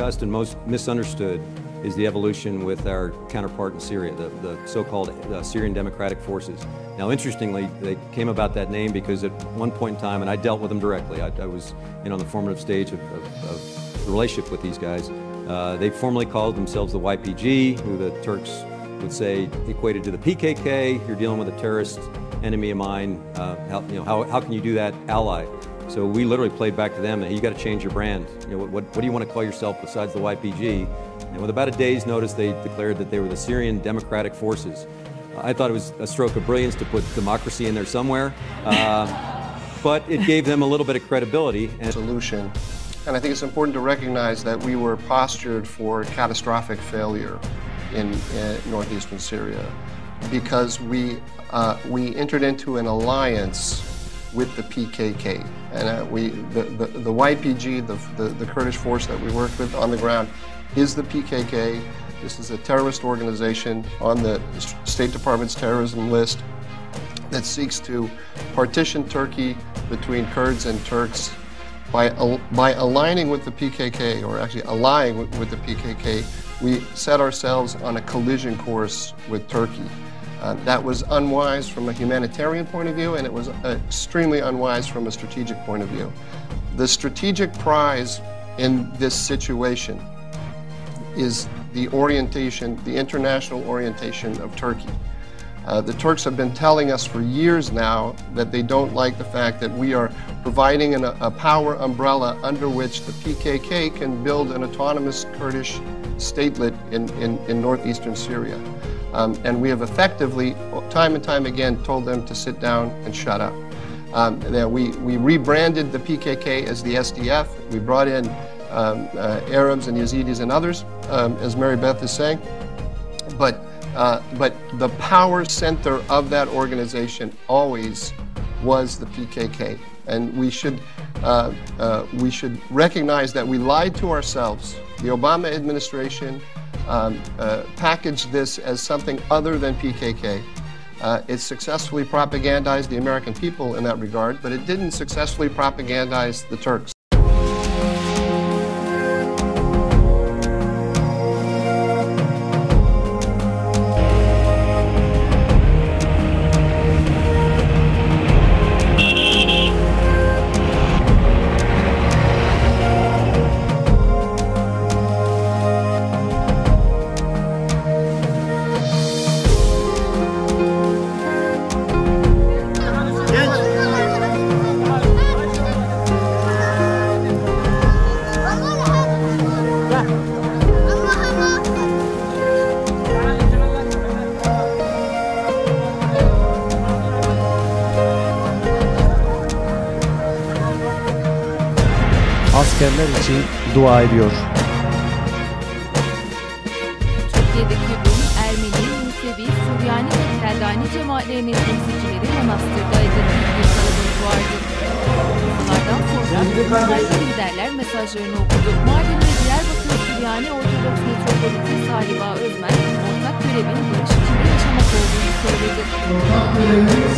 discussed and most misunderstood is the evolution with our counterpart in Syria, the so-called Syrian Democratic Forces. Now, interestingly, they came about that name because at one point in time, and I dealt with them directly, I was on the formative stage of the relationship with these guys. They formerly called themselves the YPG, who the Turks would say equated to the PKK. You're dealing with a terrorist enemy of mine. How can you do that, ally? So we literally played back to them, you got to change your brand. What do you want to call yourself besides the YPG? And with about a day's notice, they declared that they were the Syrian Democratic Forces. I thought it was a stroke of brilliance to put democracy in there somewhere, but it gave them a little bit of credibility. And solution. And I think it's important to recognize that we were postured for catastrophic failure in northeastern Syria because we entered into an alliance with the PKK. And the YPG, the Kurdish force that we worked with on the ground, is the PKK. This is a terrorist organization on the State Department's terrorism list that seeks to partition Turkey between Kurds and Turks. By aligning with the PKK, or actually allying with the PKK, we set ourselves on a collision course with Turkey. That was unwise from a humanitarian point of view, and it was extremely unwise from a strategic point of view. The strategic prize in this situation is the orientation, the international orientation of Turkey. The Turks have been telling us for years now that they don't like the fact that we are providing a power umbrella under which the PKK can build an autonomous Kurdish statelet in northeastern Syria. And we have effectively, time and time again, told them to sit down and shut up. We rebranded the PKK as the SDF. We brought in Arabs and Yazidis and others, as Mary Beth is saying. But the power center of that organization always was the PKK. And we should recognize that we lied to ourselves. The Obama administration packaged this as something other than PKK. It successfully propagandized the American people in that regard, but it didn't successfully propagandize the Turks. Askerler için dua ediyor. Türkiye'deki Rum, Ermeni, Musevi, Süryani ve Keldani cemaatlerinin temsilcileri Manastır'daydı. Bir kalabalık vardı. Bunlardan sonra saygı liderler mesajlarını okudu. Mardin ve Diyarbakır Süryani Ortodoks Metropoliti Saliba Özmen, ortak görevin barış içinde yaşamak olduğunu söyledi. Ortak görevimiz